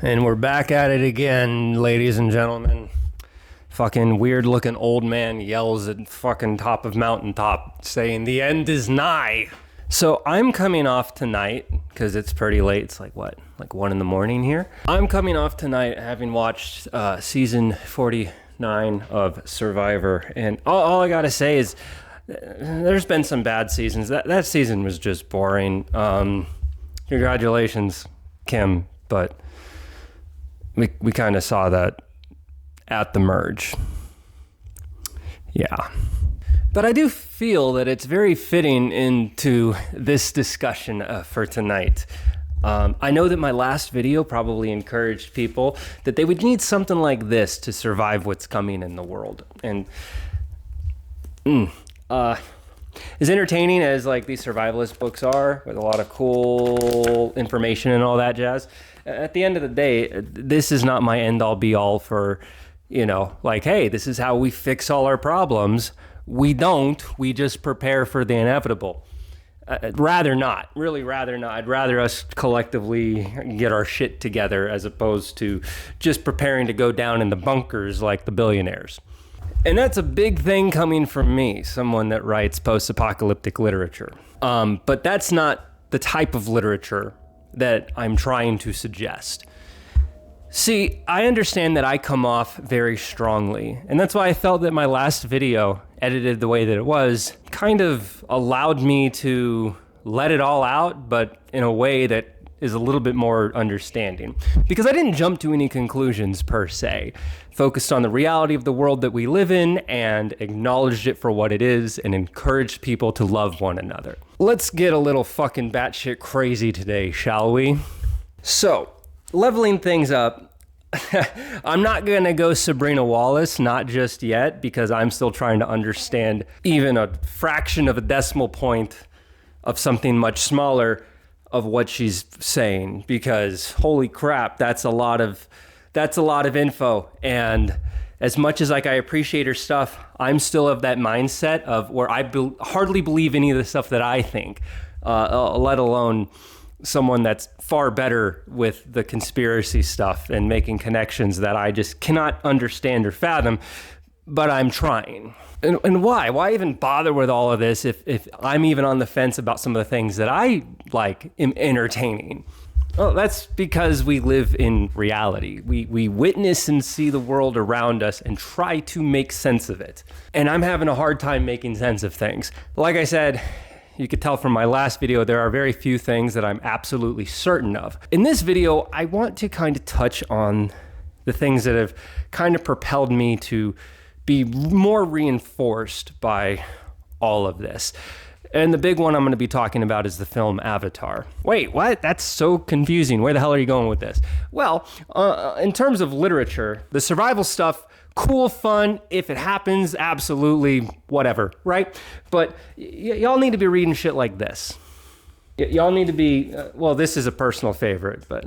And we're back at it again, ladies and gentlemen. Fucking weird looking old man yells at fucking top of mountaintop saying the end is nigh. So I'm coming off tonight, because it's pretty late. It's like 1 in the morning here. I'm coming off tonight having watched season 49 of Survivor. And all I gotta say is there's been some bad seasons. That season was just boring. Congratulations, Kim, but we kind of saw that at the merge. Yeah. But I do feel that it's very fitting into this discussion for tonight. I know that my last video probably encouraged people that they would need something like this to survive what's coming in the world. And as entertaining as like these survivalist books are, with a lot of cool information and all that jazz, at the end of the day, this is not my end-all be-all for, like, hey, this is how we fix all our problems. We don't. We just prepare for the inevitable. Rather not. Really rather not. I'd rather us collectively get our shit together as opposed to just preparing to go down in the bunkers like the billionaires. And that's a big thing coming from me, someone that writes post-apocalyptic literature. But that's not the type of literature that I'm trying to suggest. See, I understand that I come off very strongly, and that's why I felt that my last video, edited the way that it was, kind of allowed me to let it all out, but in a way that is a little bit more understanding. Because I didn't jump to any conclusions per se, focused on the reality of the world that we live in and acknowledged it for what it is and encouraged people to love one another. Let's get a little fucking batshit crazy today, shall we? So, leveling things up, I'm not going to go Sabrina Wallace, not just yet, because I'm still trying to understand even a fraction of a decimal point of something much smaller of what she's saying, because holy crap, that's a lot of info. And as much as like I appreciate her stuff, I'm still of that mindset of where I hardly believe any of the stuff that I think, let alone someone that's far better with the conspiracy stuff and making connections that I just cannot understand or fathom, but I'm trying. And why? Why even bother with all of this if I'm even on the fence about some of the things that I am entertaining? Well, that's because we live in reality. We witness and see the world around us and try to make sense of it. And I'm having a hard time making sense of things. Like I said, you could tell from my last video, there are very few things that I'm absolutely certain of. In this video, I want to kind of touch on the things that have kind of propelled me to be more reinforced by all of this. And the big one I'm going to be talking about is the film Avatar. Wait, what? That's so confusing. Where the hell are you going with this? Well, in terms of literature, the survival stuff, cool, fun. If it happens, absolutely, whatever, right? But y'all need to be reading shit like this. Y'all need to be, well, this is a personal favorite, but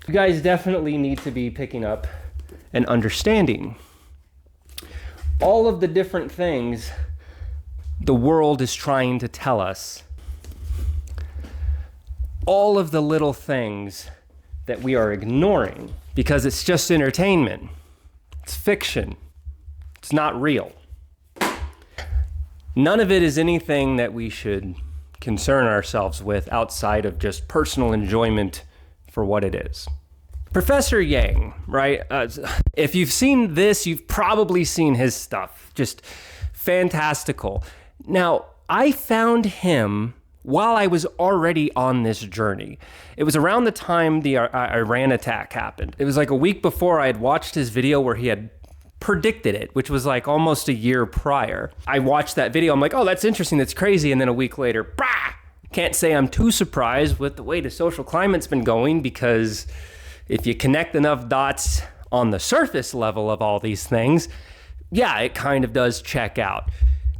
you guys definitely need to be picking up and understanding all of the different things the world is trying to tell us. All of the little things that we are ignoring because it's just entertainment. It's fiction. It's not real. None of it is anything that we should concern ourselves with outside of just personal enjoyment for what it is. Professor Yang, right? If you've seen this, you've probably seen his stuff. Just fantastical. Now, I found him while I was already on this journey. It was around the time the Iran attack happened. It was like a week before I had watched his video where he had predicted it, which was like almost a year prior. I watched that video. I'm like, oh, that's interesting. That's crazy. And then a week later, brah! Can't say I'm too surprised with the way the social climate's been going, because if you connect enough dots on the surface level of all these things, yeah, it kind of does check out.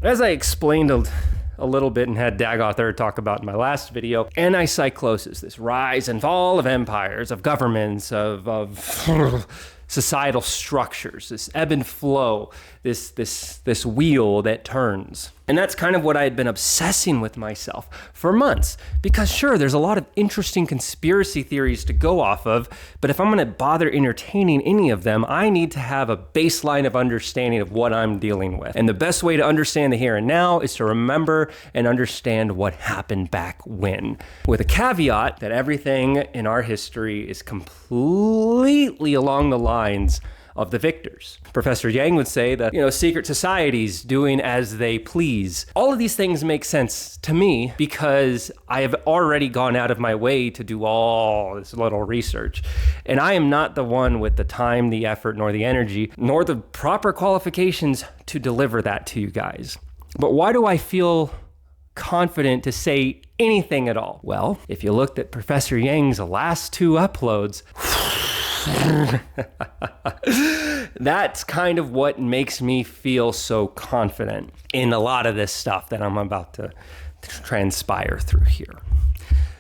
As I explained a little bit and had Dagoth talk about in my last video, anti-cyclosis, this rise and fall of empires, of governments, of societal structures, this ebb and flow, this wheel that turns. And that's kind of what I had been obsessing with myself for months. Because sure, there's a lot of interesting conspiracy theories to go off of, but if I'm going to bother entertaining any of them, I need to have a baseline of understanding of what I'm dealing with. And the best way to understand the here and now is to remember and understand what happened back when. With a caveat that everything in our history is completely along the lines of the victors. Professor Yang would say that, secret societies doing as they please. All of these things make sense to me because I have already gone out of my way to do all this little research. And I am not the one with the time, the effort, nor the energy, nor the proper qualifications to deliver that to you guys. But why do I feel confident to say anything at all? Well, if you looked at Professor Yang's last 2 uploads, that's kind of what makes me feel so confident in a lot of this stuff that I'm about to transpire through here.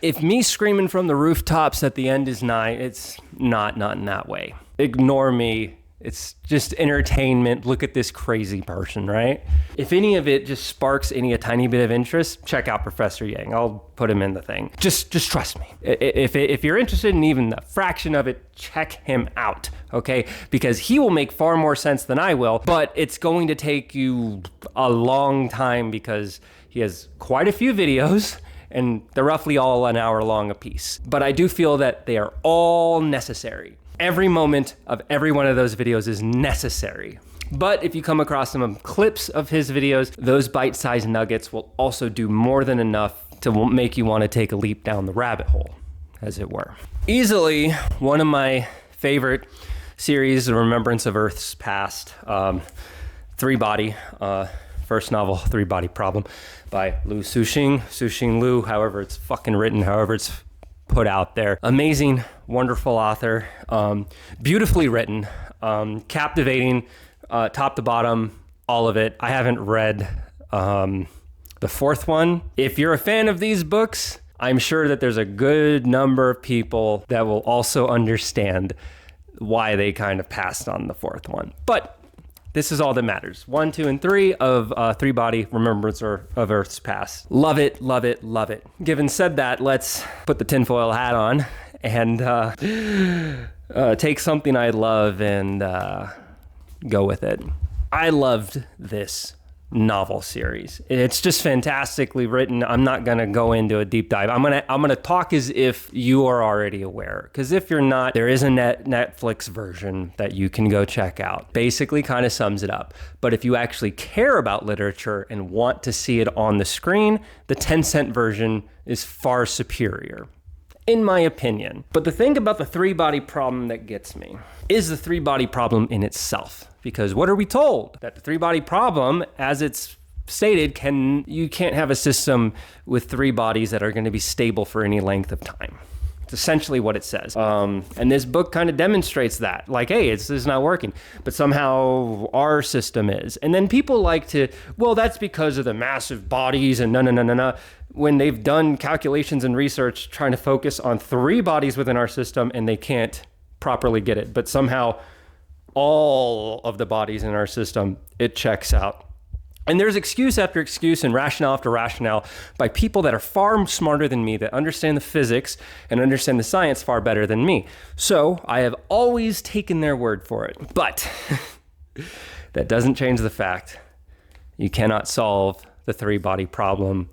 If me screaming from the rooftops that the end is nigh, it's not in that way. Ignore me. It's just entertainment. Look at this crazy person, right? If any of it just sparks a tiny bit of interest, check out Professor Yang. I'll put him in the thing. Just trust me. If you're interested in even a fraction of it, check him out, okay? Because he will make far more sense than I will, but it's going to take you a long time because he has quite a few videos and they're roughly all an hour long a piece. But I do feel that they are all necessary. Every moment of every one of those videos is necessary. But if you come across some clips of his videos, those bite-sized nuggets will also do more than enough to make you want to take a leap down the rabbit hole, as it were. Easily one of my favorite series, The Remembrance of Earth's Past, 3-body, first novel, 3-body problem by Lu Suxing Lu, however it's fucking written, however it's put out there. Amazing, wonderful author, beautifully written, captivating, top to bottom, all of it. I haven't read the 4th one. If you're a fan of these books, I'm sure that there's a good number of people that will also understand why they kind of passed on the 4th one. But this is all that matters. 1, 2, and 3 of 3-body Remembrance of Earth's Past. Love it, love it, love it. Given said that, let's put the tinfoil hat on and take something I love and go with it. I loved this novel series. It's just fantastically written. I'm not going to go into a deep dive. I'm going to talk as if you are already aware, because if you're not, there is a Netflix version that you can go check out. Basically kind of sums it up. But if you actually care about literature and want to see it on the screen, the 10-cent version is far superior, in my opinion. But the thing about the 3-body problem that gets me is the 3-body problem in itself. Because what are we told? That the 3-body problem, as it's stated, you can't have a system with 3 bodies that are going to be stable for any length of time. It's essentially what it says. And this book kind of demonstrates that. Like, hey, it's not working. But somehow our system is. And then people like to, well, that's because of the massive bodies and no. When they've done calculations and research trying to focus on 3 bodies within our system and they can't properly get it. But somehow all of the bodies in our system, it checks out. And there's excuse after excuse and rationale after rationale by people that are far smarter than me, that understand the physics and understand the science far better than me. So I have always taken their word for it. But that doesn't change the fact you cannot solve the 3-body problem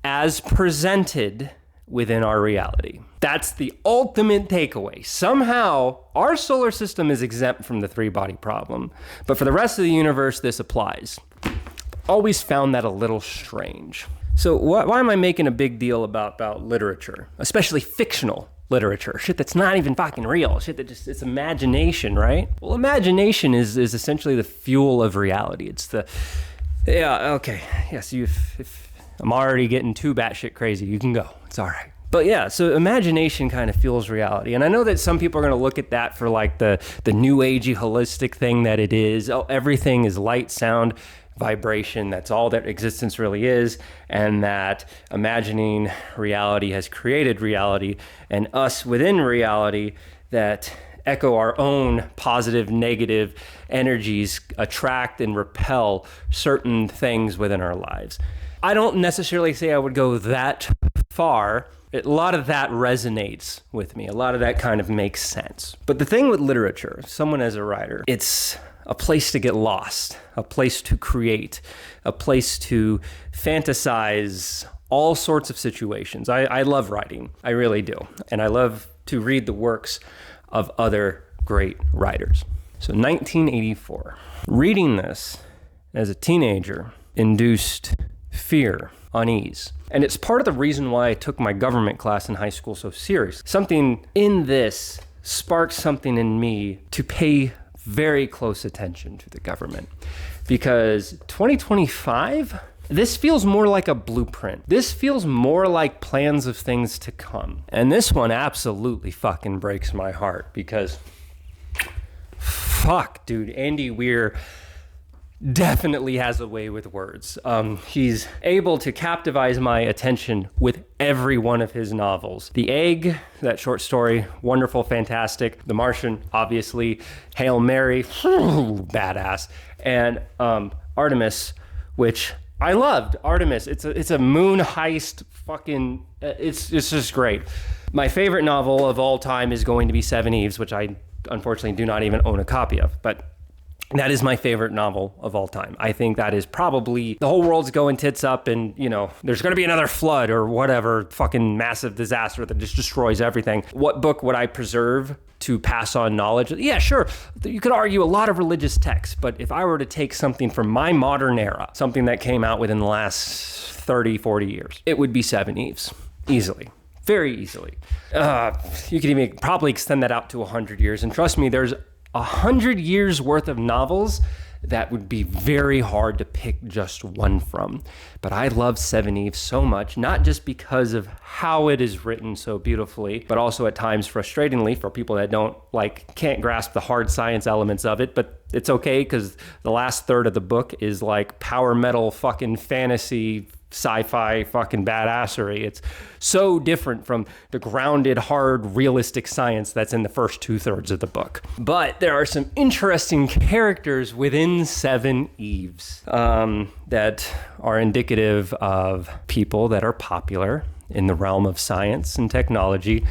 as presented within our reality. That's the ultimate takeaway. Somehow, our solar system is exempt from the 3-body problem, but for the rest of the universe, this applies. Always found that a little strange. So why am I making a big deal about literature, especially fictional literature? Shit that's not even fucking real. Shit that just, it's imagination, right? Well, imagination is essentially the fuel of reality. It's the, yeah, okay. Yes, if I'm already getting too batshit crazy, you can go. It's all right. But yeah, so imagination kind of fuels reality. And I know that some people are going to look at that for like the new agey holistic thing that it is. Oh, everything is light, sound, vibration. That's all that existence really is. And that imagining reality has created reality, and us within reality, that echo our own positive, negative energies, attract and repel certain things within our lives. I don't necessarily say I would go that far. A lot of that resonates with me. A lot of that kind of makes sense. But the thing with literature, someone as a writer, it's a place to get lost, a place to create, a place to fantasize all sorts of situations. I love writing. I really do. And I love to read the works of other great writers. So 1984. Reading this as a teenager induced fear, unease. And it's part of the reason why I took my government class in high school so serious. Something in this sparked something in me to pay very close attention to the government. Because 2025, this feels more like a blueprint. This feels more like plans of things to come. And this one absolutely fucking breaks my heart because fuck, dude, Andy Weir definitely has a way with words. He's able to captivate my attention with every one of his novels. The Egg, that short story, wonderful, fantastic. The Martian, obviously. Hail Mary, badass. And Artemis, which I loved. Artemis, it's a moon heist fucking, it's just great. My favorite novel of all time is going to be Seven Eves, which I unfortunately do not even own a copy of, but that is my favorite novel of all time. I think that is probably, the whole world's going tits up and, you know, there's going to be another flood or whatever fucking massive disaster that just destroys everything. What book would I preserve to pass on knowledge? Yeah, sure. You could argue a lot of religious texts, but if I were to take something from my modern era, something that came out within the last 30, 40 years, it would be Seven Eves. Easily. Very easily. You could even probably extend that out to 100 years. And trust me, there's 100 years worth of novels that would be very hard to pick just one from. But I love Seven Eves so much, not just because of how it is written so beautifully, but also at times frustratingly for people that can't grasp the hard science elements of it. But it's okay because the last third of the book is like power metal fucking fantasy sci-fi fucking badassery. It's so different from the grounded, hard, realistic science that's in the first 2/3 of the book. But there are some interesting characters within Seven Eves that are indicative of people that are popular in the realm of science and technology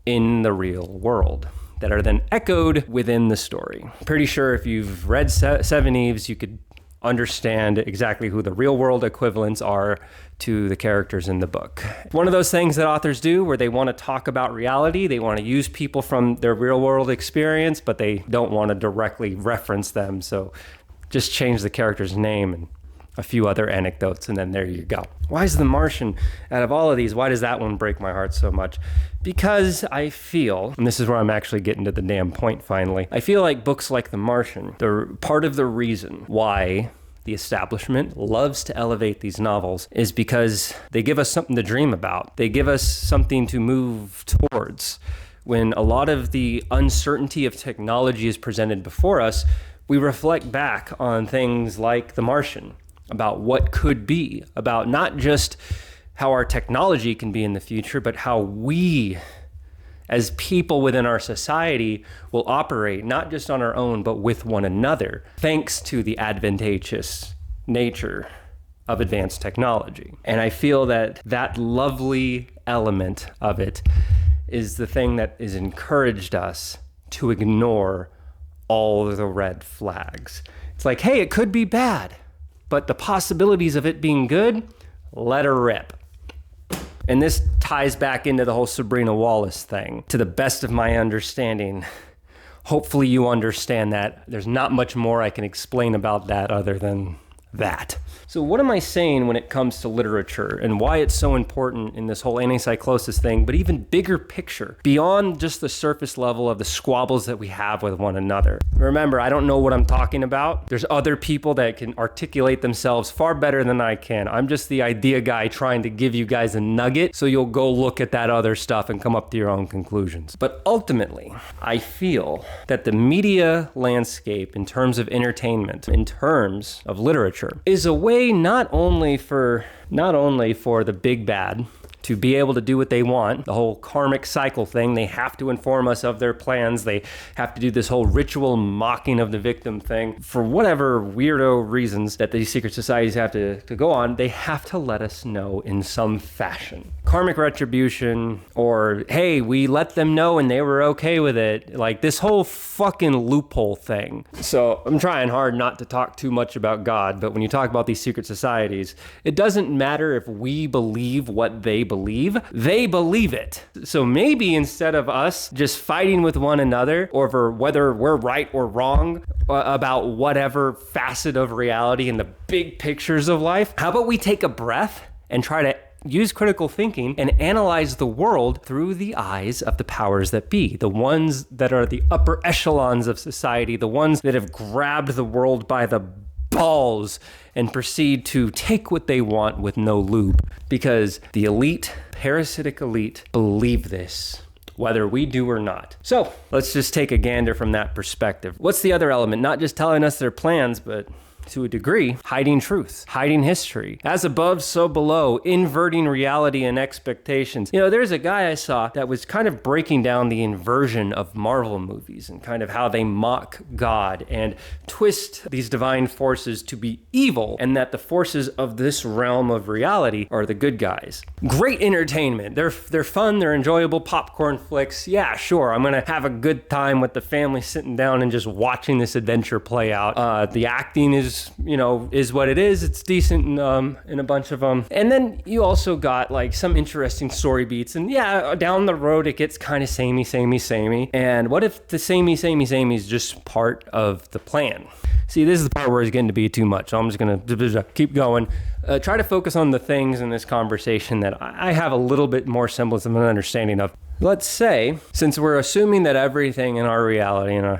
in the real world that are then echoed within the story. Pretty sure if you've read Seven Eves, you could understand exactly who the real world equivalents are to the characters in the book. One of those things that authors do where they want to talk about reality, they want to use people from their real world experience, but they don't want to directly reference them. So just change the character's name and a few other anecdotes, and then there you go. Why is The Martian, out of all of these, why does that one break my heart so much? Because I feel, and this is where I'm actually getting to the damn point finally, I feel like books like The Martian, they're part of the reason why the establishment loves to elevate these novels is because they give us something to dream about. They give us something to move towards. When a lot of the uncertainty of technology is presented before us, we reflect back on things like The Martian, about what could be, about not just how our technology can be in the future, but how we, as people within our society, will operate not just on our own, but with one another, thanks to the advantageous nature of advanced technology. And I feel that that lovely element of it is the thing that has encouraged us to ignore all the red flags. It's like, hey, it could be bad, but the possibilities of it being good, let her rip. And this ties back into the whole Sabrina Wallace thing. To the best of my understanding, hopefully you understand that. There's not much more I can explain about that other than that. So what am I saying when it comes to literature and why it's so important in this whole anti-psychosis thing, but even bigger picture, beyond just the surface level of the squabbles that we have with one another? Remember, I don't know what I'm talking about. There's other people that can articulate themselves far better than I can. I'm just the idea guy trying to give you guys a nugget so you'll go look at that other stuff and come up to your own conclusions. But ultimately, I feel that the media landscape in terms of entertainment, in terms of literature, is a way not only for the big bad to be able to do what they want, the whole karmic cycle thing. They have to inform us of their plans. They have to do this whole ritual mocking of the victim thing. For whatever weirdo reasons that these secret societies have to go on, they have to let us know in some fashion. Karmic retribution, or hey, we let them know and they were okay with it. Like this whole fucking loophole thing. So I'm trying hard not to talk too much about God, but when you talk about these secret societies, it doesn't matter if we believe what they believe it. So maybe instead of us just fighting with one another over whether we're right or wrong about whatever facet of reality and the big pictures of life, how about we take a breath and try to use critical thinking and analyze the world through the eyes of the powers that be, the ones that are the upper echelons of society, the ones that have grabbed the world by the balls and proceed to take what they want with no lube. Because the elite, parasitic elite, believe this, whether we do or not. So let's just take a gander from that perspective. What's the other element? Not just telling us their plans, but to a degree, hiding truth, hiding history. As above, so below, inverting reality and expectations. You know, there's a guy I saw that was kind of breaking down the inversion of Marvel movies and kind of how they mock God and twist these divine forces to be evil, and that the forces of this realm of reality are the good guys. Great entertainment. They're fun, they're enjoyable popcorn flicks. Yeah, sure, I'm gonna have a good time with the family sitting down and just watching this adventure play out. The acting is what it is. It's decent in a bunch of them. And then you also got like some interesting story beats. And yeah, down the road, it gets kind of samey. And what if the samey is just part of the plan? See, this is the part where it's getting to be too much. So I'm just going to keep going. Try to focus on the things in this conversation that I have a little bit more semblance of an understanding of. Let's say, since we're assuming that everything in our reality and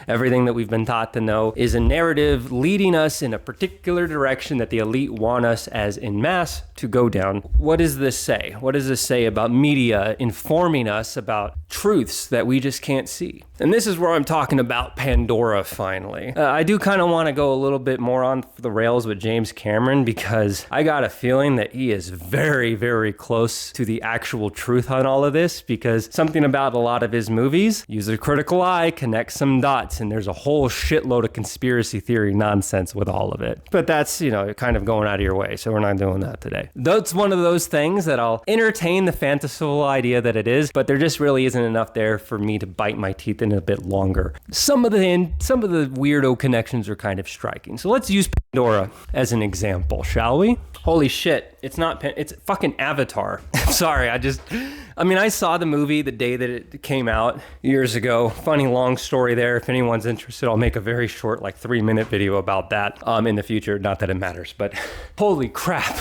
everything that we've been taught to know is a narrative leading us in a particular direction that the elite want us as en masse to go down, what does this say? What does this say about media informing us about truths that we just can't see? And this is where I'm talking about Pandora finally. I do kind of want to go a little bit more on the rails with James Cameron because I got a feeling that he is very, very close to the actual truth on all of this, because something about a lot of his movies, use a critical eye, connect some dots, and there's a whole shitload of conspiracy theory nonsense with all of it. But that's, kind of going out of your way, so we're not doing that today. That's one of those things that I'll entertain the fanciful idea that it is, but there just really isn't enough there for me to bite my teeth in a bit longer. Some of the weirdo connections are kind of striking. So let's use Pandora as an example, shall we? Holy shit, it's fucking Avatar. Sorry, I saw the movie the day that it came out years ago. Funny long story there. If anyone's interested, I'll make a very short, 3-minute video about that in the future. Not that it matters, but holy crap.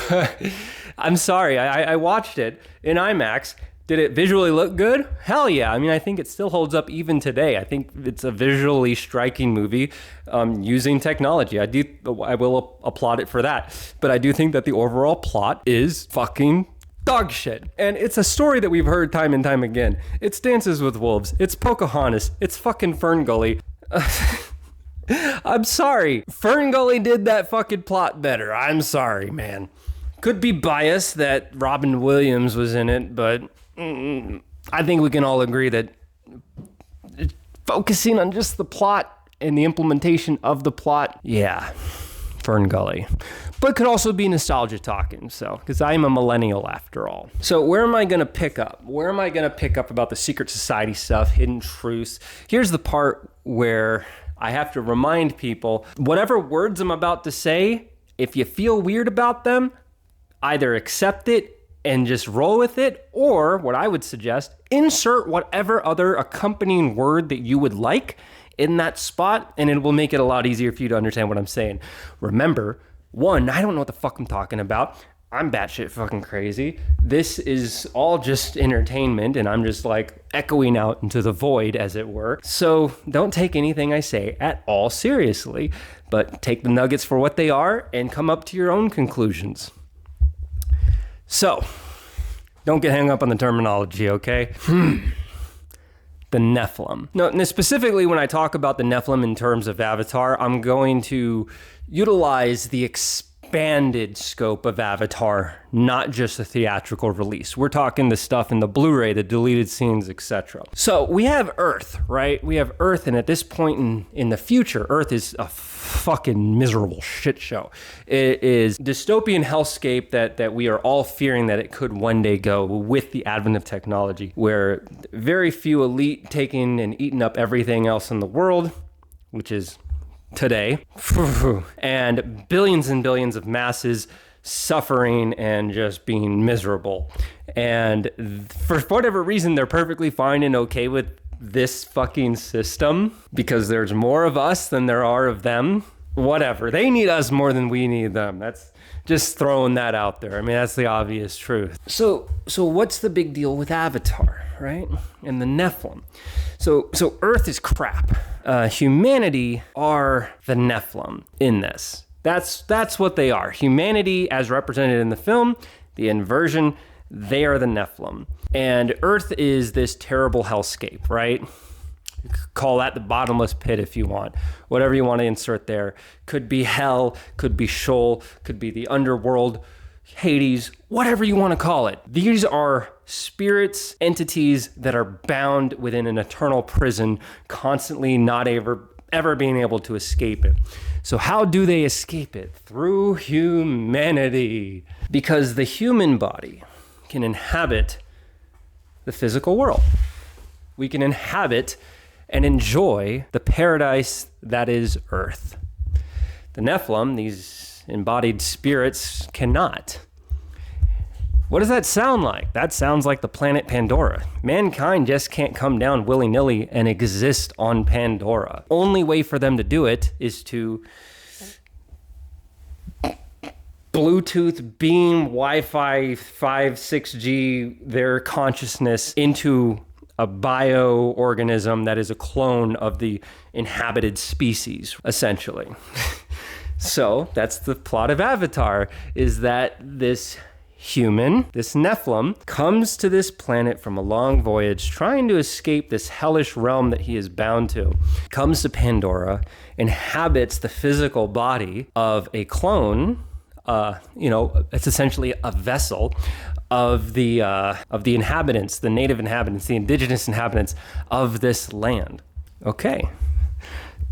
I'm sorry, I watched it in IMAX. Did it visually look good? Hell yeah. I think it still holds up even today. I think it's a visually striking movie using technology. I will applaud it for that. But I do think that the overall plot is fucking dog shit. And it's a story that we've heard time and time again. It's Dances with Wolves. It's Pocahontas. It's fucking Fern Gully. I'm sorry. Fern Gully did that fucking plot better. I'm sorry, man. Could be biased that Robin Williams was in it, but I think we can all agree that focusing on just the plot and the implementation of the plot, yeah, Fern Gully. But could also be nostalgia talking, because I am a millennial after all. So where am I going to pick up? Where am I going to pick up about the secret society stuff, hidden truths? Here's the part where I have to remind people, whatever words I'm about to say, if you feel weird about them, either accept it and just roll with it, or what I would suggest, insert whatever other accompanying word that you would like in that spot, and it will make it a lot easier for you to understand what I'm saying. Remember, one, I don't know what the fuck I'm talking about. I'm batshit fucking crazy. This is all just entertainment, and I'm just echoing out into the void, as it were. So don't take anything I say at all seriously, but take the nuggets for what they are and come up to your own conclusions. So, don't get hung up on the terminology, okay? The Nephilim. No, specifically when I talk about the Nephilim in terms of Avatar, I'm going to utilize the expanded scope of Avatar, not just a theatrical release. We're talking the stuff in the Blu-ray, the deleted scenes, etc. So we have Earth, right? We have Earth, and at this point in the future, Earth is a fucking miserable shit show. It is dystopian hellscape that we are all fearing that it could one day go with the advent of technology, where very few elite taking and eating up everything else in the world, which is today, and billions of masses suffering and just being miserable. And for whatever reason, they're perfectly fine and okay with this fucking system because there's more of us than there are of them. Whatever. They need us more than we need them. That's just throwing that out there. I mean, that's the obvious truth. So what's the big deal with Avatar, right? And the Nephilim. So Earth is crap. Humanity are the Nephilim in this. That's what they are. Humanity, as represented in the film, the inversion, they are the Nephilim. And Earth is this terrible hellscape, right? You could call that the bottomless pit if you want. Whatever you want to insert there. Could be hell, could be Sheol, could be the underworld, Hades, whatever you want to call it. These are spirits, entities that are bound within an eternal prison, constantly not ever being able to escape it. So how do they escape it? Through humanity. Because the human body can inhabit the physical world. We can inhabit and enjoy the paradise that is Earth. The Nephilim, these embodied spirits, cannot. What does that sound like? That sounds like the planet Pandora. Mankind just can't come down willy-nilly and exist on Pandora. Only way for them to do it is to Bluetooth, beam, Wi-Fi, 5, 6G, their consciousness into a bioorganism that is a clone of the inhabited species, essentially. So that's the plot of Avatar, is that this human, this Nephilim, comes to this planet from a long voyage, trying to escape this hellish realm that he is bound to. Comes to Pandora, inhabits the physical body of a clone. It's essentially a vessel of the inhabitants, the native inhabitants, the indigenous inhabitants of this land. Okay.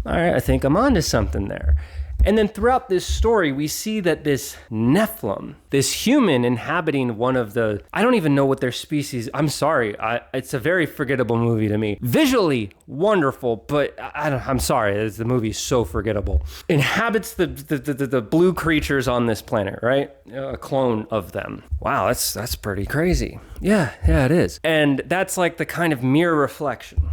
All right, I think I'm onto something there. And then throughout this story, we see that this Nephilim, this human inhabiting one of the, I don't even know what their species, I'm sorry, it's a very forgettable movie to me. Visually wonderful, but I'm sorry, the movie is so forgettable. Inhabits the blue creatures on this planet, right? A clone of them. Wow, that's pretty crazy. Yeah, it is. And that's like the kind of mirror reflection,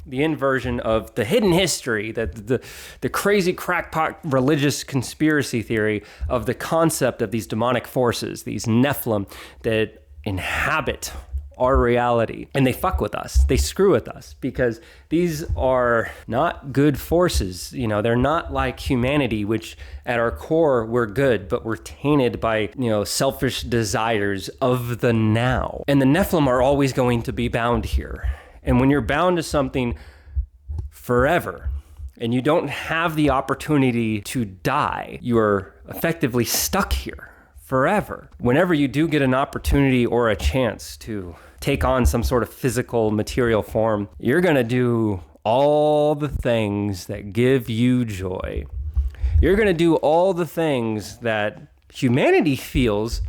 the inversion of the hidden history, the crazy crackpot religious conspiracy theory of the concept of these demonic forces, these Nephilim that inhabit our reality. And they fuck with us. They screw with us because these are not good forces. They're not like humanity, which at our core, we're good, but we're tainted by, selfish desires of the now. And the Nephilim are always going to be bound here. And when you're bound to something forever and you don't have the opportunity to die, you're effectively stuck here forever. Whenever you do get an opportunity or a chance to take on some sort of physical material form, you're going to do all the things that give you joy. You're going to do all the things that humanity feels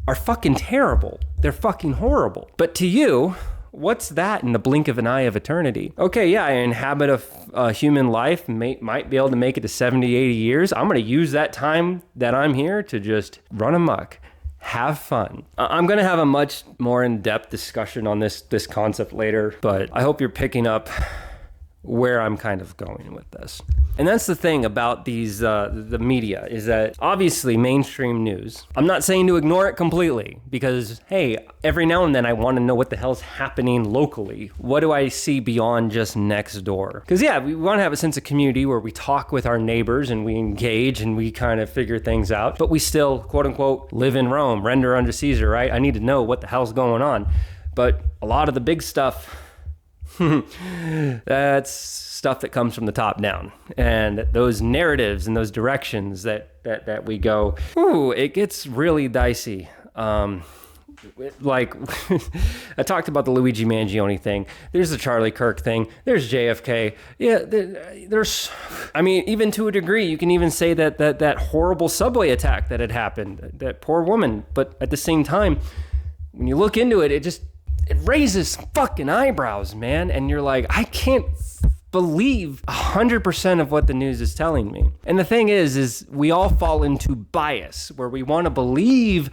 are fucking terrible. They're fucking horrible. But to you, what's that in the blink of an eye of eternity? Okay, yeah, I inhabit a human life, might be able to make it to 70, 80 years. I'm going to use that time that I'm here to just run amok, have fun. I'm going to have a much more in-depth discussion on this concept later, but I hope you're picking up where I'm kind of going with this. And that's the thing about these, the media, is that obviously mainstream news, I'm not saying to ignore it completely because, hey, every now and then I want to know what the hell's happening locally. What do I see beyond just next door? Because yeah, we want to have a sense of community where we talk with our neighbors and we engage and we kind of figure things out, but we still, quote unquote, live in Rome, render unto Caesar, right? I need to know what the hell's going on. But a lot of the big stuff, That's stuff that comes from the top down. And those narratives and those directions that we go, ooh, it gets really dicey. Like, I talked about the Luigi Mangione thing. There's the Charlie Kirk thing. There's JFK. Yeah, there's, I mean, even to a degree, you can even say that horrible subway attack that had happened, that poor woman. But at the same time, when you look into it, it raises fucking eyebrows, man. And you're like, I can't believe 100% of what the news is telling me. And the thing is we all fall into bias where we want to believe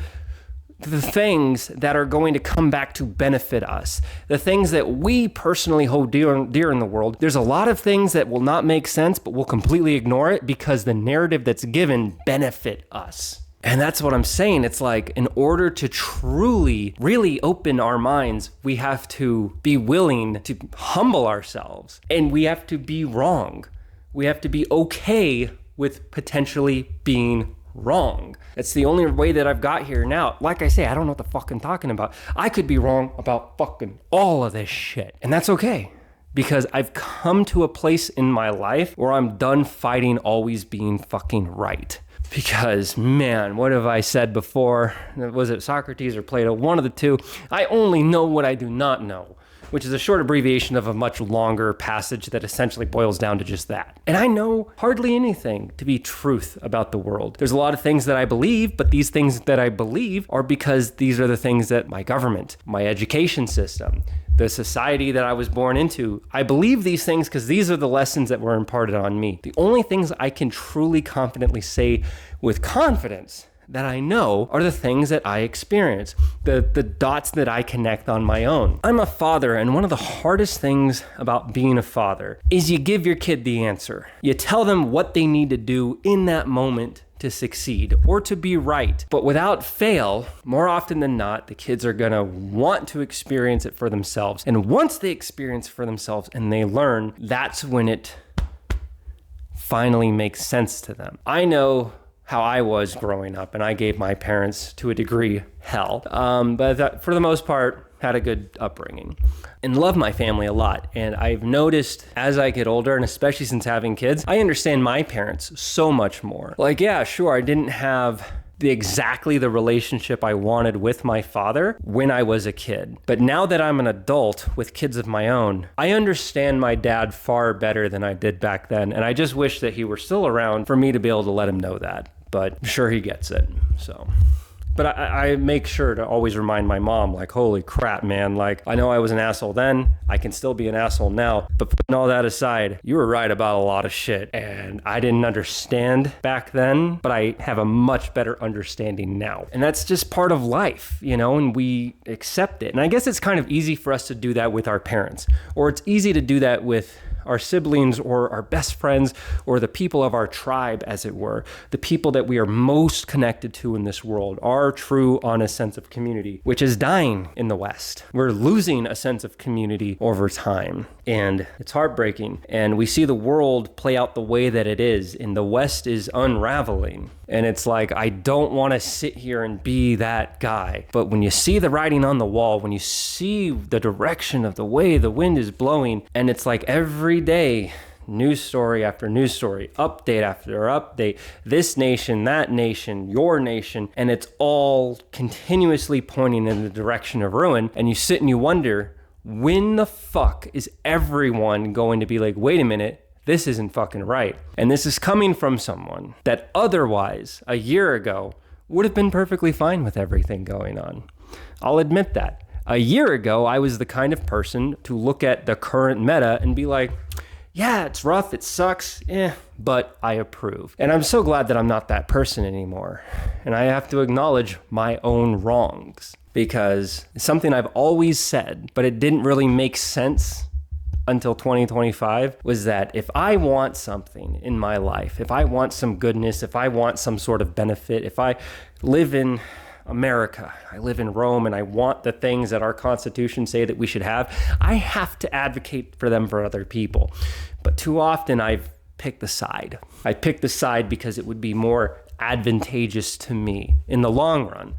the things that are going to come back to benefit us, the things that we personally hold dear in the world. There's a lot of things that will not make sense, but we'll completely ignore it because the narrative that's given benefit us. And that's what I'm saying. It's like, in order to truly, really open our minds, we have to be willing to humble ourselves, and we have to be wrong. We have to be okay with potentially being wrong. That's the only way that I've got here now. Like I say, I don't know what the fuck I'm talking about. I could be wrong about fucking all of this shit. And that's okay, because I've come to a place in my life where I'm done fighting always being fucking right. Because, man, what have I said before? Was it Socrates or Plato? One of the two. I only know what I do not know, which is a short abbreviation of a much longer passage that essentially boils down to just that. And I know hardly anything to be truth about the world. There's a lot of things that I believe, but these things that I believe are because these are the things that my government, my education system, the society that I was born into, I believe these things because these are the lessons that were imparted on me. The only things I can truly confidently say with confidence that I know are the things that I experience, the dots that I connect on my own. I'm a father, and one of the hardest things about being a father is you give your kid the answer. You tell them what they need to do in that moment to succeed or to be right. But without fail, more often than not, the kids are gonna want to experience it for themselves. And once they experience it for themselves and they learn, that's when it finally makes sense to them. I know how I was growing up, and I gave my parents, to a degree, hell. But for the most part, had a good upbringing and love my family a lot. And I've noticed as I get older, and especially since having kids, I understand my parents so much more. Like, yeah, sure, I didn't have exactly the relationship I wanted with my father when I was a kid. But now that I'm an adult with kids of my own, I understand my dad far better than I did back then. And I just wish that he were still around for me to be able to let him know that. But I'm sure he gets it, so. But I make sure to always remind my mom, like, holy crap, man. Like, I know I was an asshole then. I can still be an asshole now. But putting all that aside, you were right about a lot of shit. And I didn't understand back then, but I have a much better understanding now. And that's just part of life, you know, and we accept it. And I guess it's kind of easy for us to do that with our parents. Or it's easy to do that with our siblings or our best friends or the people of our tribe, as it were, the people that we are most connected to in this world, our true, honest sense of community, which is dying in the West. We're losing a sense of community over time, and it's heartbreaking. And we see the world play out the way that it is, and the West is unraveling. And it's like, I don't want to sit here and be that guy. But when you see the writing on the wall, when you see the direction of the way the wind is blowing, and it's like every day, news story after news story, update after update, this nation, that nation, your nation, and it's all continuously pointing in the direction of ruin. And you sit and you wonder, when the fuck is everyone going to be like, wait a minute, this isn't fucking right? And this is coming from someone that otherwise, a year ago, would have been perfectly fine with everything going on. I'll admit that. A year ago, I was the kind of person to look at the current meta and be like, yeah, it's rough, it sucks, but I approve. And I'm so glad that I'm not that person anymore. And I have to acknowledge my own wrongs, because it's something I've always said, but it didn't really make sense until 2025, was that if I want something in my life, if I want some goodness, if I want some sort of benefit, if I live in America, I live in Rome, and I want the things that our Constitution say that we should have, I have to advocate for them for other people. But too often I've picked the side. I picked the side because it would be more advantageous to me in the long run.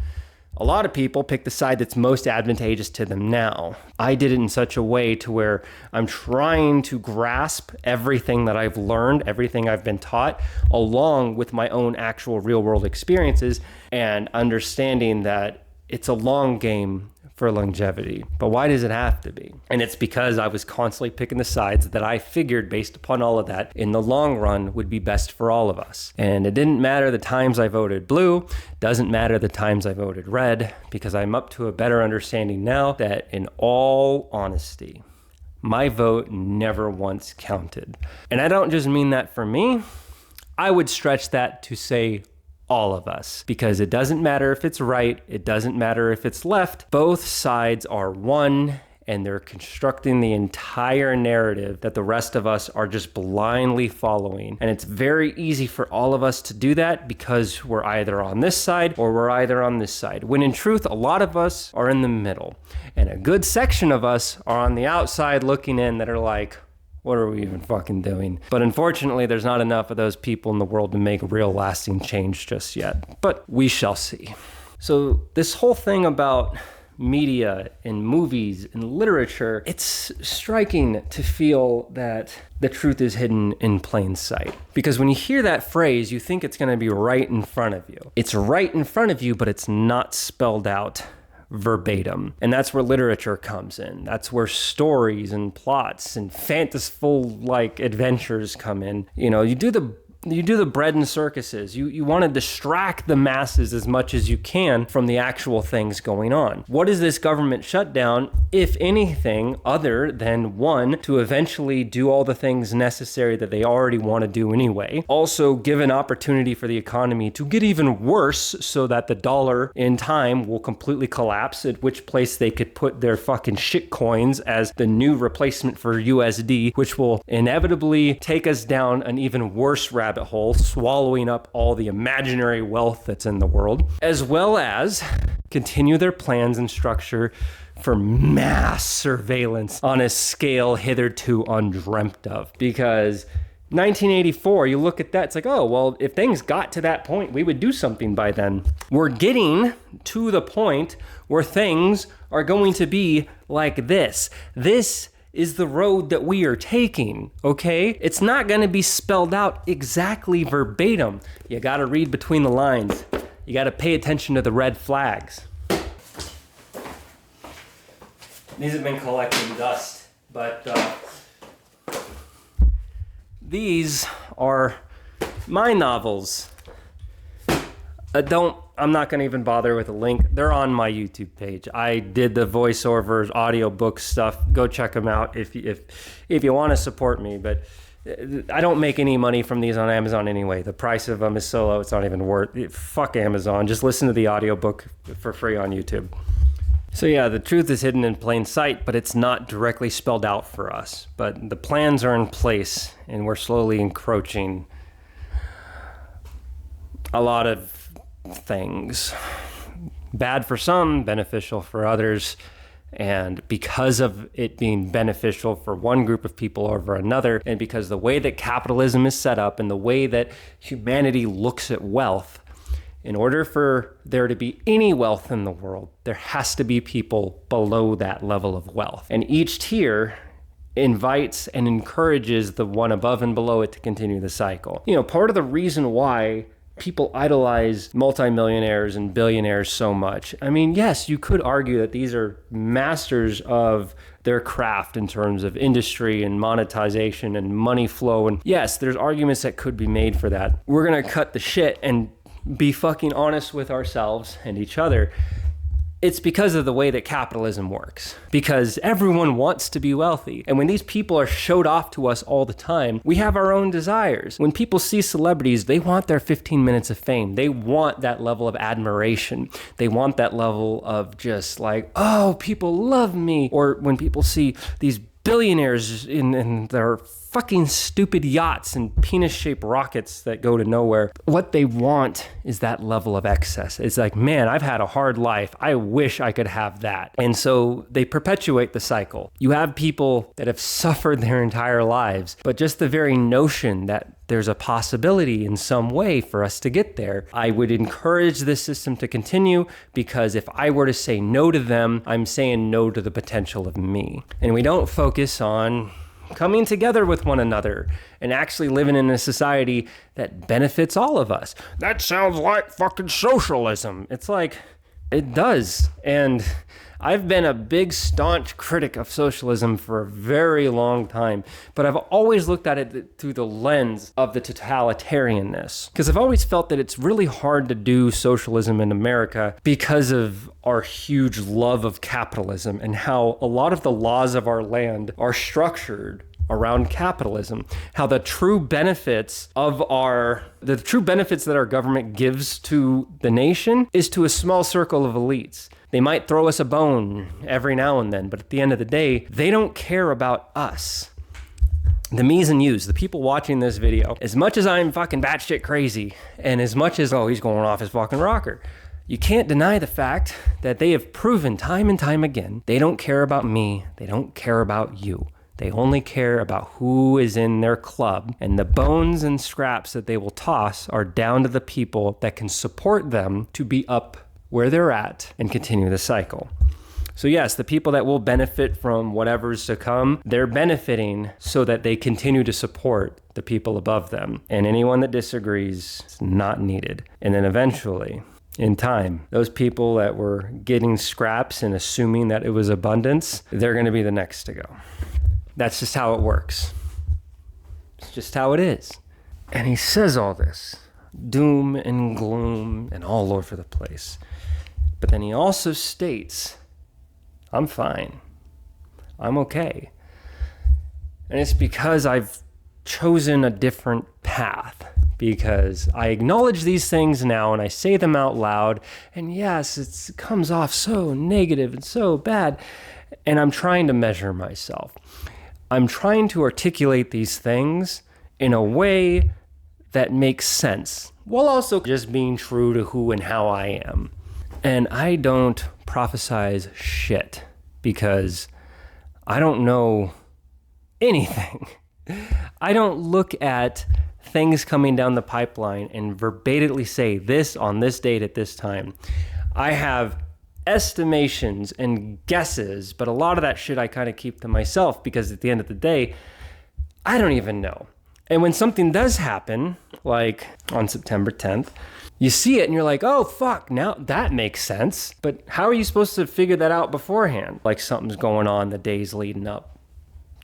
A lot of people pick the side that's most advantageous to them now. I did it in such a way to where I'm trying to grasp everything that I've learned, everything I've been taught, along with my own actual real world experiences, and understanding that it's a long game for longevity. But why does it have to be? And it's because I was constantly picking the sides that I figured, based upon all of that, in the long run would be best for all of us. And it didn't matter the times I voted blue, doesn't matter the times I voted red, because I'm up to a better understanding now that, in all honesty, my vote never once counted. And I don't just mean that for me. I would stretch that to say all of us, because it doesn't matter if it's right, it doesn't matter if it's left. Both sides are one, and they're constructing the entire narrative that the rest of us are just blindly following. And it's very easy for all of us to do that because we're either on this side or we're either on this side, when in truth, a lot of us are in the middle. And a good section of us are on the outside looking in that are like, what are we even fucking doing? But unfortunately, there's not enough of those people in the world to make a real lasting change just yet. But we shall see. So this whole thing about media and movies and literature, it's striking to feel that the truth is hidden in plain sight. Because when you hear that phrase, you think it's going to be right in front of you. It's right in front of you, but it's not spelled out verbatim. And that's where literature comes in. That's where stories and plots and fanciful like adventures come in. You know, you do the bread and circuses. You want to distract the masses as much as you can from the actual things going on. What is this government shutdown, if anything, other than one, to eventually do all the things necessary that they already want to do anyway? Also give an opportunity for the economy to get even worse so that the dollar in time will completely collapse, at which place they could put their fucking shit coins as the new replacement for USD, which will inevitably take us down an even worse rabbit hole, swallowing up all the imaginary wealth that's in the world, as well as continue their plans and structure for mass surveillance on a scale hitherto undreamt of. Because 1984, you look at that, it's like, oh, well, if things got to that point, we would do something by then. We're getting to the point where things are going to be like this. This is the road that we are taking, okay? It's not going to be spelled out exactly verbatim. You got to read between the lines. You got to pay attention to the red flags. These have been collecting dust, but these are my novels. I'm not going to even bother with a link. They're on my YouTube page. I did the voiceovers, audiobook stuff. Go check them out if you want to support me. But I don't make any money from these on Amazon anyway. The price of them is so low, it's not even worth it. Fuck Amazon. Just listen to the audiobook for free on YouTube. So yeah, the truth is hidden in plain sight, but it's not directly spelled out for us. But the plans are in place, and we're slowly encroaching a lot of things. Bad for some, beneficial for others. And because of it being beneficial for one group of people over another, and because the way that capitalism is set up and the way that humanity looks at wealth, in order for there to be any wealth in the world, there has to be people below that level of wealth. And each tier invites and encourages the one above and below it to continue the cycle. You know, part of the reason why people idolize multimillionaires and billionaires so much. I mean, yes, you could argue that these are masters of their craft in terms of industry and monetization and money flow. And yes, there's arguments that could be made for that. We're going to cut the shit and be fucking honest with ourselves and each other. It's because of the way that capitalism works. Because everyone wants to be wealthy. And when these people are showed off to us all the time, we have our own desires. When people see celebrities, they want their 15 minutes of fame. They want that level of admiration. They want that level of just like, oh, people love me. Or when people see these billionaires in their fucking stupid yachts and penis-shaped rockets that go to nowhere. What they want is that level of excess. It's like, man, I've had a hard life. I wish I could have that. And so they perpetuate the cycle. You have people that have suffered their entire lives, but just the very notion that there's a possibility in some way for us to get there, I would encourage this system to continue, because if I were to say no to them, I'm saying no to the potential of me. And we don't focus on coming together with one another and actually living in a society that benefits all of us. That sounds like fucking socialism. It's like, it does. And I've been a big staunch critic of socialism for a very long time, but I've always looked at it through the lens of the totalitarianness, because I've always felt that it's really hard to do socialism in America because of our huge love of capitalism and how a lot of the laws of our land are structured around capitalism, how the true benefits that our government gives to the nation is to a small circle of elites. They might throw us a bone every now and then, but at the end of the day, they don't care about us. The me's and you's, the people watching this video, as much as I'm fucking batshit crazy, and as much as, oh, he's going off his fucking rocker, you can't deny the fact that they have proven time and time again, they don't care about me, they don't care about you. They only care about who is in their club, and the bones and scraps that they will toss are down to the people that can support them to be up where they're at and continue the cycle. So yes, the people that will benefit from whatever's to come, they're benefiting so that they continue to support the people above them. And anyone that disagrees is not needed. And then eventually, in time, those people that were getting scraps and assuming that it was abundance, they're going to be the next to go. That's just how it works. It's just how it is. And he says all this, doom and gloom and all over the place. But then he also states, I'm fine. I'm okay. And it's because I've chosen a different path, because I acknowledge these things now and I say them out loud. And yes, it comes off so negative and so bad. And I'm trying to measure myself. I'm trying to articulate these things in a way that makes sense, while also just being true to who and how I am. And I don't prophesize shit, because I don't know anything. I don't look at things coming down the pipeline and verbatimly say this on this date at this time. I have estimations and guesses, but a lot of that shit I kind of keep to myself, because at the end of the day, I don't even know. And when something does happen, like on September 10th, you see it and you're like, oh, fuck, now that makes sense. But how are you supposed to figure that out beforehand? Like something's going on the days leading up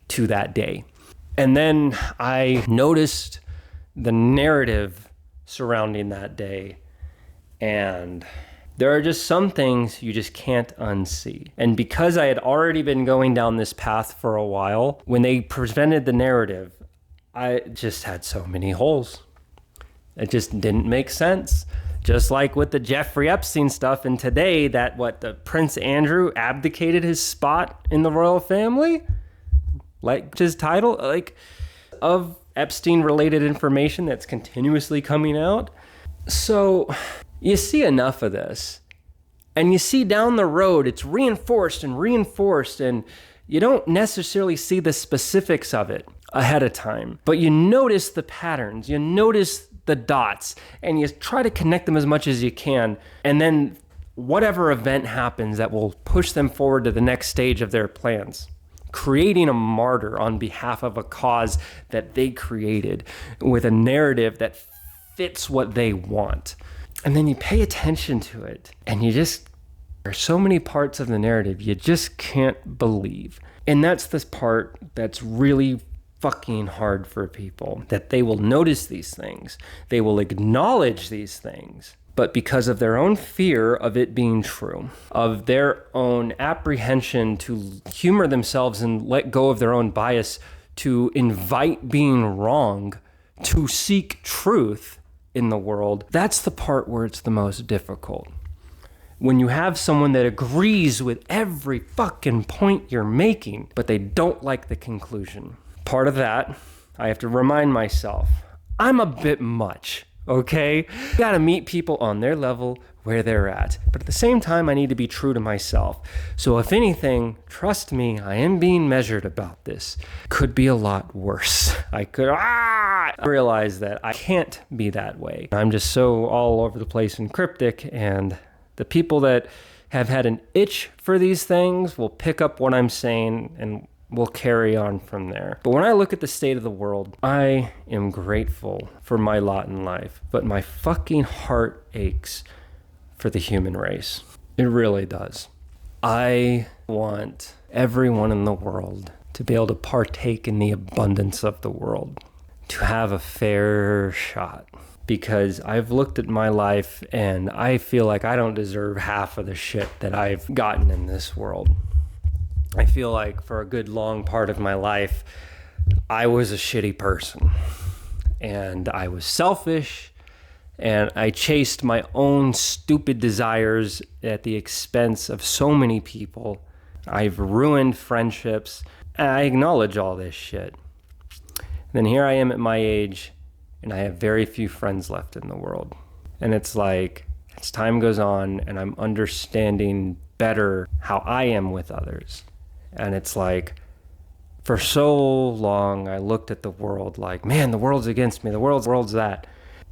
to that day. And then I noticed the narrative surrounding that day. And there are just some things you just can't unsee. And because I had already been going down this path for a while, when they presented the narrative, I just had so many holes. It just didn't make sense. Just like with the Jeffrey Epstein stuff, and today that the Prince Andrew abdicated his spot in the royal family, like his title, like of Epstein related information that's continuously coming out. So you see enough of this, and you see down the road it's reinforced, and you don't necessarily see the specifics of it ahead of time, but you notice the patterns, you notice the dots, and you try to connect them as much as you can. And then whatever event happens that will push them forward to the next stage of their plans, creating a martyr on behalf of a cause that they created with a narrative that fits what they want. And then you pay attention to it, and there's so many parts of the narrative you just can't believe. And that's this part that's really fucking hard for people, that they will notice these things, they will acknowledge these things, but because of their own fear of it being true, of their own apprehension to humor themselves and let go of their own bias, to invite being wrong, to seek truth in the world, that's the part where it's the most difficult. When you have someone that agrees with every fucking point you're making, but they don't like the conclusion. Part of that I have to remind myself, I'm a bit much, okay? Gotta meet people on their level where they're at. But at the same time, I need to be true to myself. So if anything, trust me, I am being measured about this. Could be a lot worse. I realize that I can't be that way. I'm just so all over the place and cryptic, and the people that have had an itch for these things will pick up what I'm saying and will carry on from there. But when I look at the state of the world, I am grateful for my lot in life, but my fucking heart aches for the human race. It really does. I want everyone in the world to be able to partake in the abundance of the world, to have a fair shot. Because I've looked at my life and I feel like I don't deserve half of the shit that I've gotten in this world. I feel like for a good long part of my life, I was a shitty person. And I was selfish, and I chased my own stupid desires at the expense of so many people. I've ruined friendships, and I acknowledge all this shit. And then here I am at my age, and I have very few friends left in the world. And it's like, as time goes on, and I'm understanding better how I am with others. And it's like, for so long, I looked at the world like, man, the world's against me, the world's that.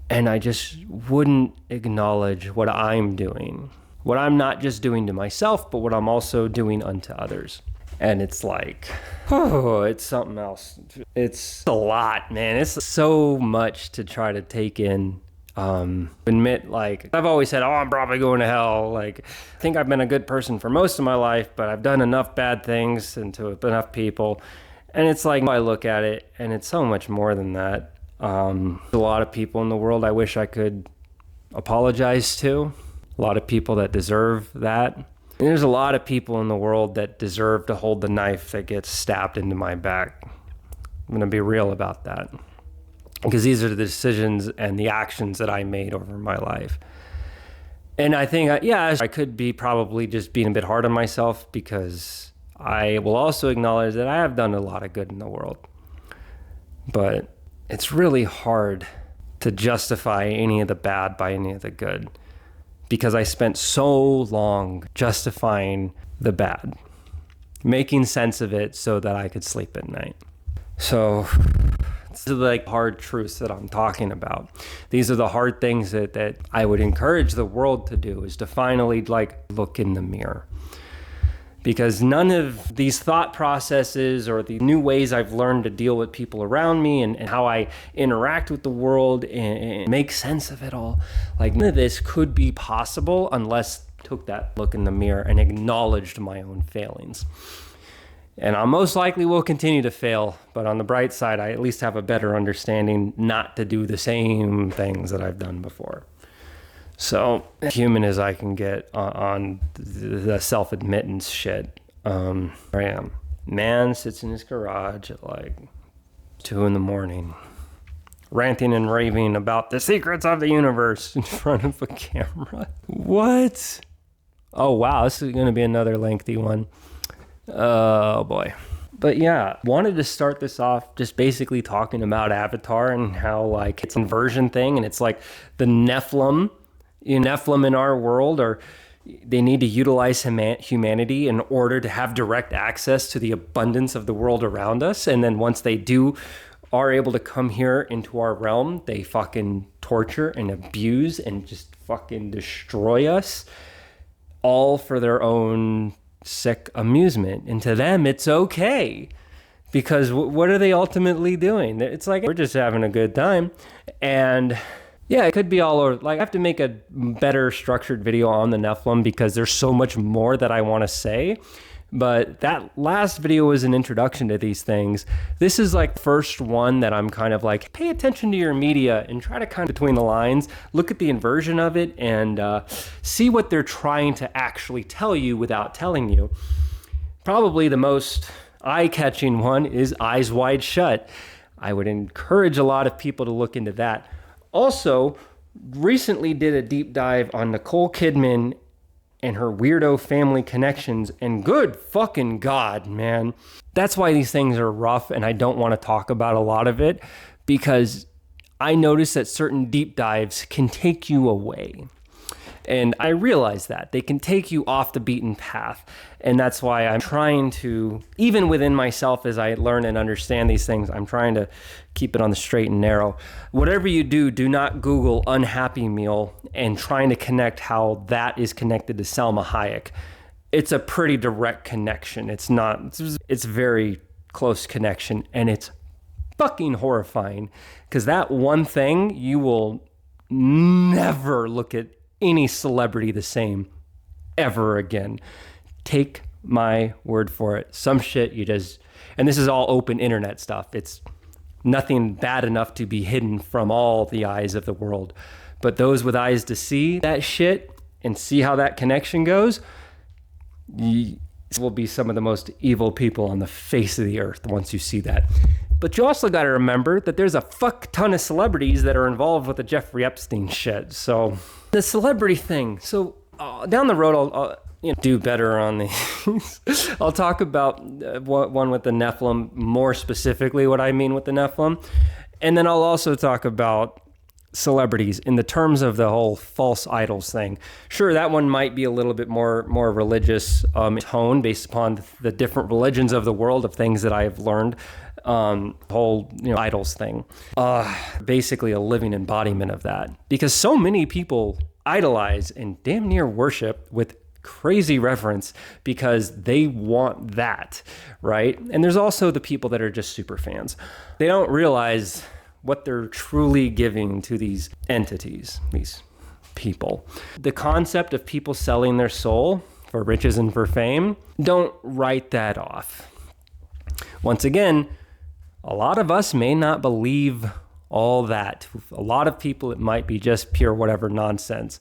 And I just wouldn't acknowledge what I'm doing. What I'm not just doing to myself, but what I'm also doing unto others. And it's like, oh, it's something else. It's a lot, man. It's so much to try to take in. Admit, like, I've always said, oh, I'm probably going to hell. Like, I think I've been a good person for most of my life, but I've done enough bad things and to enough people. And it's like, I look at it, and it's so much more than that. A lot of people in the world I wish I could apologize to. A lot of people that deserve that. And there's a lot of people in the world that deserve to hold the knife that gets stabbed into my back. I'm going to be real about that. Because these are the decisions and the actions that I made over my life. And I think, I could be probably just being a bit hard on myself, because I will also acknowledge that I have done a lot of good in the world. But it's really hard to justify any of the bad by any of the good, because I spent so long justifying the bad, making sense of it so that I could sleep at night. So these are the hard truths that I'm talking about. These are the hard things that I would encourage the world to do, is to finally look in the mirror. Because none of these thought processes or the new ways I've learned to deal with people around me and how I interact with the world and make sense of it all, none of this could be possible unless I took that look in the mirror and acknowledged my own failings. And I most likely will continue to fail, but on the bright side, I at least have a better understanding not to do the same things that I've done before. So human as I can get on the self-admittance shit. I am. Man sits in his garage at 2 a.m, ranting and raving about the secrets of the universe in front of a camera. What? Oh, wow. This is going to be another lengthy one. Oh, boy. But yeah, wanted to start this off just basically talking about Avatar and how it's an inversion thing. And it's the Nephilim in our world, or they need to utilize humanity in order to have direct access to the abundance of the world around us. And then once they are able to come here into our realm, they fucking torture and abuse and just fucking destroy us, all for their own sick amusement. And to them, it's okay. Because what are they ultimately doing? It's we're just having a good time. And yeah, it could be all over. I have to make a better structured video on the Nephilim, because there's so much more that I want to say. But that last video was an introduction to these things. This is first one that I'm kind of pay attention to your media and try to kind of between the lines, look at the inversion of it and see what they're trying to actually tell you without telling you. Probably the most eye-catching one is Eyes Wide Shut. I would encourage a lot of people to look into that. Also, recently did a deep dive on Nicole Kidman and her weirdo family connections, and good fucking God, man. That's why these things are rough, and I don't want to talk about a lot of it, because I notice that certain deep dives can take you away. And I realize that they can take you off the beaten path. And that's why I'm trying to, even within myself, as I learn and understand these things, I'm trying to keep it on the straight and narrow. Whatever you do, do not Google unhappy meal and trying to connect how that is connected to Salma Hayek. It's a pretty direct connection. It's not, it's very close connection, and it's fucking horrifying, because that one thing, you will never look at any celebrity the same ever again. Take my word for it. Some shit you just, and this is all open internet stuff. It's nothing bad enough to be hidden from all the eyes of the world. But those with eyes to see that shit and see how that connection goes, you will be some of the most evil people on the face of the earth once you see that. But you also got to remember that there's a fuck ton of celebrities that are involved with the Jeffrey Epstein shit. So the celebrity thing. So down the road, I'll do better on these. I'll talk about one with the Nephilim, more specifically what I mean with the Nephilim. And then I'll also talk about celebrities in the terms of the whole false idols thing. Sure, that one might be a little bit more religious tone based upon the different religions of the world, of things that I have learned. Whole idols thing, basically a living embodiment of that, because so many people idolize and damn near worship with crazy reverence because they want that, right? And there's also the people that are just super fans. They don't realize what they're truly giving to these entities, these people. The concept of people selling their soul for riches and for fame, don't write that off. Once again, a lot of us may not believe all that. A lot of people, it might be just pure whatever nonsense.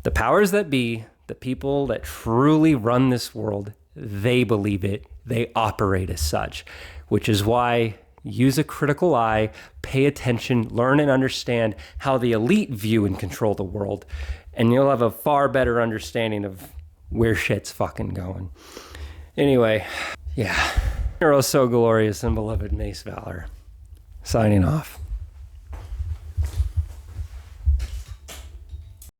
The powers that be, the people that truly run this world, they believe it. They operate as such, which is why use a critical eye, pay attention, learn and understand how the elite view and control the world, and you'll have a far better understanding of where shit's fucking going. Anyway, yeah. You're oh so glorious and beloved Mace Valor. Signing off.